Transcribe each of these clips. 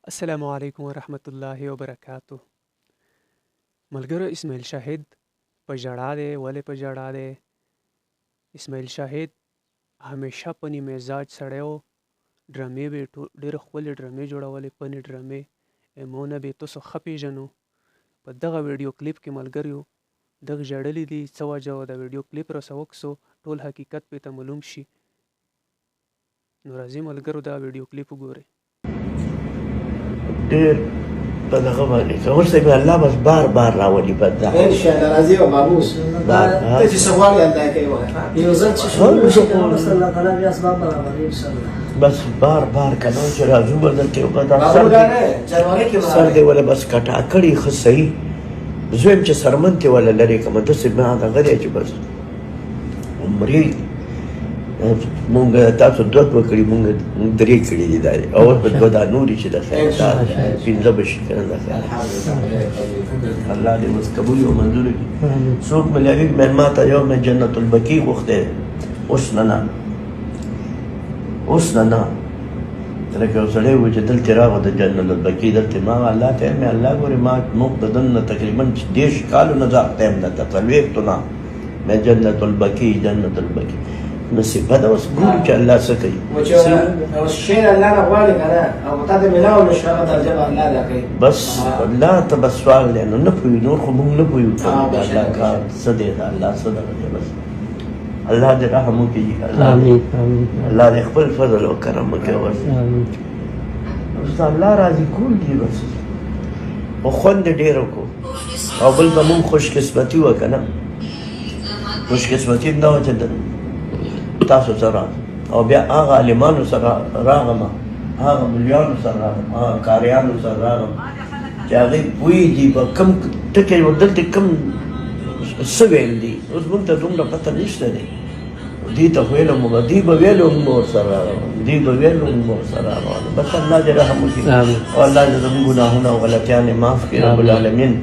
السلام علیکم ورحمت الله وبرکاتو. ملګرو، اسماعیل شاهد په ژړا دی. ولې په ژړا دی؟ اسماعیل شاهد همیشه پنی مزاج سړی و. ډرامې به یې ډېرې ښکلې ډرامې جوړولې، پنې ډرامې. مونه به یې تاسو ښه پېژنو. په دغه ویډیو کلیپ کې ملګریو دغه ژړلي دي. څه وجه وه؟ د ویډیو کلیپ راسه وکسو ټول حقیقت پې ته معلوم شي. نو راځئ ملګرو دا ویډیو کلیپ وګورئ. ډېر په دغه باندې کول صاحب الله بس بار بار راولي په دا ان شاء الله راځي او مابوس ته چې سوال یې الله کوي یو ځل چې شروع شي الله تعالی بیا اسباب برابرې ان شاء الله بس بار بار کنه چې راځو بدلته او په دا جنوري کې سر دی ولا بس کټا کړي خو صحیح زویم چې سرمنته ولا لري کوم د څه ما دا غړي چې بس عمرې مونږ تاسو دوه وکړي مونږ درې کړي دي دا او په دوه دا نوري چې د خیر دا پینځه بشي کنه دا الله دې مس قبول او منظور کړي. څوک ملایوي مهما ته یو نه جنت البقیع وخته اوس نه لکه سړی و چې دلته راغو د جنت البقیع دلته ما الله ته مې الله ګورې ما مقتدن تقریبا 10 کالو نه ځاق ټایم نه ته تلويختو نه مې جنت البقیع نصیبه ده اوس ګورو چې الله څه کوي. او شعر الله نه غواړي کنه او ته د ملاو نشو هغه درجه الله دا کوي بس الله ته بس سوال دی نو نه پوي نور خو موږ نه پويو الله کار څه دی الله څه ده بس الله دې رحم وکړي. آمین الله دې خپل فضل او کرم وکړي. آمین. اوس الله راضي کول دي بس او خوند ډېر وکړو او بل به موږ خوش قسمتي وکنه خوش قسمتي نه و چې تاسو سره او بیا هغه عالمانو سره راغم هغه مليانو سره راغم هغه کاریانو سره راغم چې هغه پوهېږي په کوم ټکي ودلته کوم څه ویل دي. اوس موږ ته دومره پته نشته دی دې ته ویلم دې به ویلو موږ ورسره راغلو دې به ویلو موږ ورسره راغلو. بس الله دې رحم وکړي او الله دې زموږ ګناهونه او غلطیان معاف کړي رب العالمین.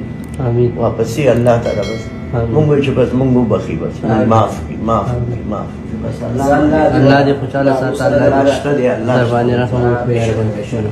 آمین. واپسې الله تعالی بس موږ چې بس موږ وبخي بس معاف بس الله دې خوشاله ساته. الله دې الله باندې رحم وکړي.